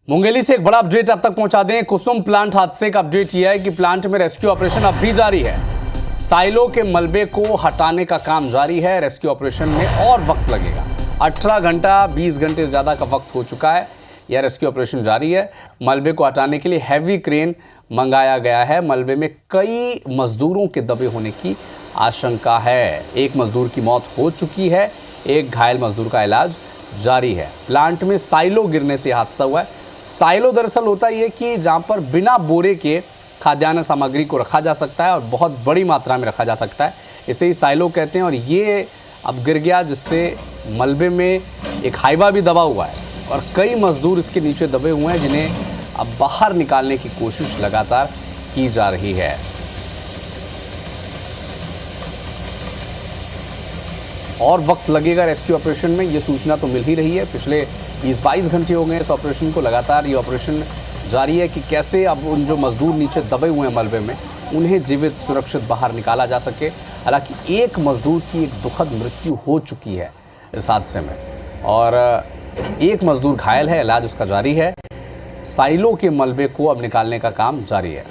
मुंगेली से एक बड़ा अपडेट अब तक पहुंचा दें। कुसुम प्लांट हादसे का अपडेट यह है कि प्लांट में रेस्क्यू ऑपरेशन अब भी जारी है। साइलो के मलबे को हटाने का काम जारी है। रेस्क्यू ऑपरेशन में और वक्त लगेगा। 18 घंटा 20 घंटे से ज्यादा का वक्त हो चुका है। यह रेस्क्यू ऑपरेशन जारी है। मलबे को हटाने के लिए हैवी क्रेन मंगाया गया है। मलबे में कई मजदूरों के दबे होने की आशंका है। एक मजदूर की मौत हो चुकी है। एक घायल मजदूर का इलाज जारी है। प्लांट में साइलो गिरने से हादसा हुआ है। साइलो दरअसल होता यह कि जहां पर बिना बोरे के खाद्यान्न सामग्री को रखा जा सकता है और बहुत बड़ी मात्रा में रखा जा सकता है। इसे ही साइलो कहते हैं। और ये अब गिर गया, जिससे मलबे में एक हाईवा भी दबा हुआ है और कई मजदूर इसके नीचे दबे हुए हैं, जिन्हें अब बाहर निकालने की कोशिश लगातार की जा रही है। और वक्त लगेगा रेस्क्यू ऑपरेशन में, ये सूचना तो मिल ही रही है। पिछले 20-22 घंटे हो गए इस ऑपरेशन को। लगातार ये ऑपरेशन जारी है कि कैसे अब उन जो मजदूर नीचे दबे हुए हैं मलबे में, उन्हें जीवित सुरक्षित बाहर निकाला जा सके। हालांकि एक मजदूर की एक दुखद मृत्यु हो चुकी है इस हादसे में और एक मजदूर घायल है। इलाज उसका जारी है। साइलो के मलबे को अब निकालने का काम जारी है।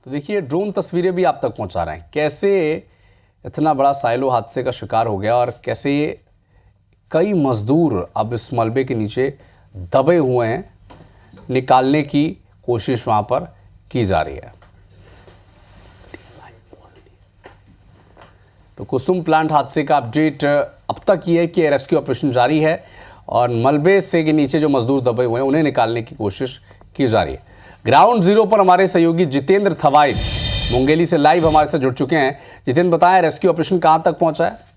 तो देखिए, ड्रोन तस्वीरें भी आप तक पहुंचा रहे हैं कैसे इतना बड़ा साइलो हादसे का शिकार हो गया और कैसे कई मजदूर अब इस मलबे के नीचे दबे हुए हैं। निकालने की कोशिश वहां पर की जा रही है। तो कुसुम प्लांट हादसे का अपडेट अब तक ये है कि रेस्क्यू ऑपरेशन जारी है और मलबे से के नीचे जो मजदूर दबे हुए हैं उन्हें निकालने की कोशिश की जा रही है। ग्राउंड जीरो पर हमारे सहयोगी जितेंद्र थवाइट मुंगेली से लाइव हमारे साथ जुड़ चुके हैं। जितेंद्र, बताएं रेस्क्यू ऑपरेशन कहां तक पहुंचा है?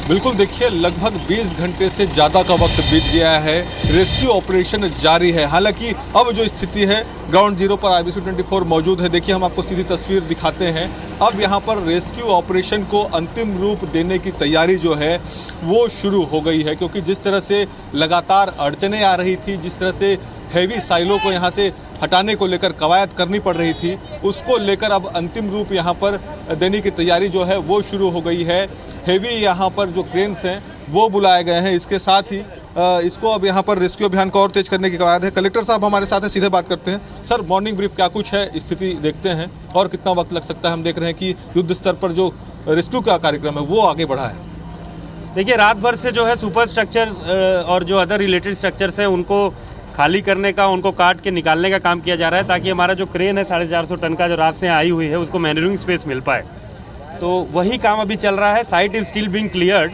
बिल्कुल, देखिए लगभग 20 घंटे से ज़्यादा का वक्त बीत गया है। रेस्क्यू ऑपरेशन जारी है। हालांकि अब जो स्थिति है, ग्राउंड जीरो पर IBC 24 मौजूद है। देखिए, हम आपको सीधी तस्वीर दिखाते हैं। अब यहाँ पर रेस्क्यू ऑपरेशन को अंतिम रूप देने की तैयारी जो है वो शुरू हो गई है, क्योंकि जिस तरह से लगातार अड़चनें आ रही थी, जिस तरह से हैवी साइलो को यहाँ से हटाने को लेकर कवायद करनी पड़ रही थी, उसको लेकर अब अंतिम रूप यहाँ पर देने की तैयारी जो है वो शुरू हो गई है। हैवी यहाँ पर जो क्रेन्स हैं वो बुलाए गए हैं। इसके साथ ही इसको अब यहाँ पर रेस्क्यू अभियान को और तेज करने की कवायद है। कलेक्टर साहब हमारे साथ हैं, सीधे बात करते हैं। सर, मॉर्निंग ब्रीफ क्या कुछ है, स्थिति देखते हैं और कितना वक्त लग सकता है। हम देख रहे हैं कि युद्ध स्तर पर जो रेस्क्यू का कार्यक्रम है वो आगे बढ़ा है। देखिए, रात भर से जो है सुपर स्ट्रक्चर और जो अदर रिलेटेड स्ट्रक्चर्स हैं उनको खाली करने का, उनको काट के निकालने का काम किया जा रहा है, ताकि हमारा जो क्रेन है 450 टन का जो रात से आई हुई है उसको मैन्यूरिंग स्पेस मिल पाए। तो वही काम अभी चल रहा है। Site is still being cleared.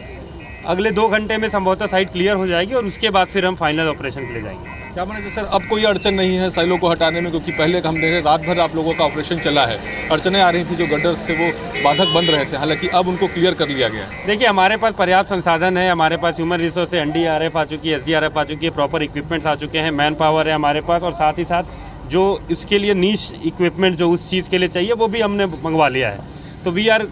अगले 2 घंटे में संभवतः साइट क्लियर हो जाएगी और उसके बाद फिर हम फाइनल ऑपरेशन के लिए जाएंगे। क्या मानेंगे सर, अब कोई अड़चन नहीं है साइलो को हटाने में? क्योंकि पहले हम देखे रात भर आप लोगों का ऑपरेशन चला है, अड़चनें आ रही थी, जो गड्ढर्स थे वो बाधक बन रहे थे। हालांकि अब उनको क्लियर कर लिया गया है। देखिए, हमारे पास पर्याप्त संसाधन है। हमारे पास ह्यूमन रिसोर्स है, NDRF आ चुकी है, SDRF आ चुकी है, प्रॉपर इक्विपमेंट्स आ चुके हैं, मैन पावर है हमारे पास, और साथ ही साथ जो इसके लिए नीश इक्विपमेंट जो उस चीज़ के लिए चाहिए वो भी हमने मंगवा लिया है। तो we are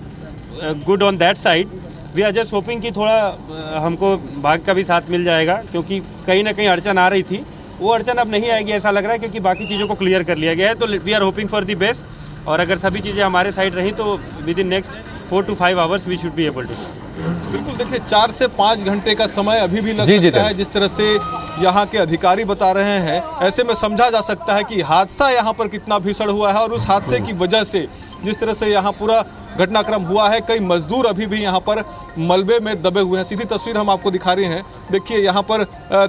good on that side. We are just hoping कि थोड़ा हमको भाग का भी साथ मिल जाएगा, क्योंकि कहीं ना कहीं अड़चन आ रही थी। वो अड़चन अब नहीं आएगी ऐसा लग रहा है, क्योंकि बाकी चीज़ों को क्लियर कर लिया गया है। तो we are hoping for the best, और अगर सभी चीज़ें हमारे साइड रहीं तो within next 4 to 5 hours we should be able to. बिल्कुल, देखिए 4 से 5 घंटे का समय अभी भी लग सकता है, जिस तरह से यहाँ के अधिकारी बता रहे हैं। ऐसे में समझा जा सकता है कि हादसा यहाँ पर कितना भीषण हुआ है और उस हादसे की वजह से जिस तरह से यहाँ पूरा घटनाक्रम हुआ है, कई मजदूर अभी भी यहाँ पर मलबे में दबे हुए हैं। सीधी तस्वीर हम आपको दिखा रहे हैं। देखिए, यहाँ पर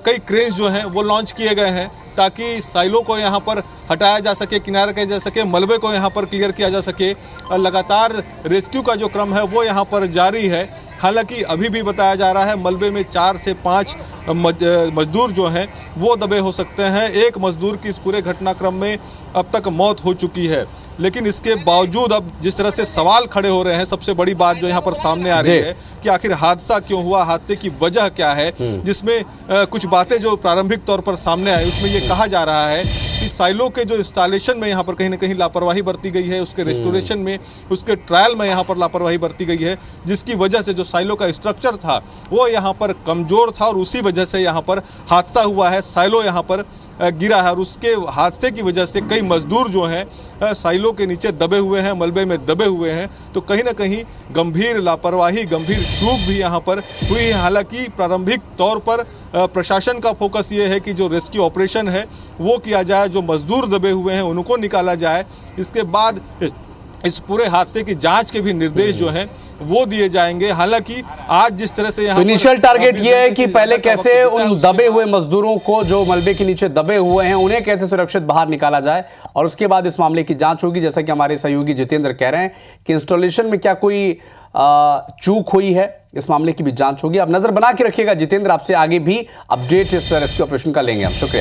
कई क्रेन्स जो हैं वो लॉन्च किए गए हैं, ताकि साइलो को यहाँ पर हटाया जा सके, किनारे किया जा सके, मलबे को यहाँ पर क्लियर किया जा सके। लगातार रेस्क्यू का जो क्रम है वो यहाँ पर जारी है। हालांकि अभी भी बताया जा रहा है मलबे में 4 से 5 मजदूर जो हैं वो दबे हो सकते हैं। एक मजदूर की इस पूरे घटनाक्रम में अब तक मौत हो चुकी है। लेकिन इसके बावजूद अब जिस तरह से सवाल खड़े हो रहे हैं, सबसे बड़ी बात जो यहाँ पर सामने आ रही है कि आखिर हादसा क्यों हुआ, हादसे की वजह क्या है, जिसमें कुछ बातें जो प्रारंभिक तौर पर सामने आई उसमें ये कहा जा रहा है कि साइलो के जो इंस्टॉलेशन में यहाँ पर कहीं ना कहीं लापरवाही बरती गई है, उसके रेस्टोरेशन में, उसके ट्रायल में यहाँ पर लापरवाही बरती गई है, जिसकी वजह से जो साइलो का स्ट्रक्चर था वो यहाँ पर कमज़ोर था और उसी वजह से यहाँ पर हादसा हुआ है। साइलो यहाँ पर गिरा है और उसके हादसे की वजह से कई मजदूर जो हैं साइलों के नीचे दबे हुए हैं, मलबे में दबे हुए हैं। तो कहीं ना कहीं गंभीर लापरवाही, गंभीर चूक भी यहाँ पर हुई है। हालांकि प्रारंभिक तौर पर प्रशासन का फोकस ये है कि जो रेस्क्यू ऑपरेशन है वो किया जाए, जो मजदूर दबे हुए हैं उनको निकाला जाए। इसके बाद इस पूरे हादसे की जांच के भी निर्देश जो हैं वो दिए जाएंगे। हालांकि आज जिस तरह से यहाँ इनिशियल टारगेट ये है कि पहले कैसे उन दबे हुए मजदूरों को, जो मलबे के नीचे दबे हुए हैं, उन्हें कैसे सुरक्षित बाहर निकाला जाए और उसके बाद इस मामले की जांच होगी। जैसा कि हमारे सहयोगी जितेंद्र कह रहे हैं कि इंस्टॉलेशन में क्या कोई चूक हुई है, इस मामले की भी जांच होगी। अब नजर बना के रखिएगा जितेंद्र, आपसे आगे भी अपडेट इस रेस्क्यू ऑपरेशन का लेंगे हम। शुक्रिया।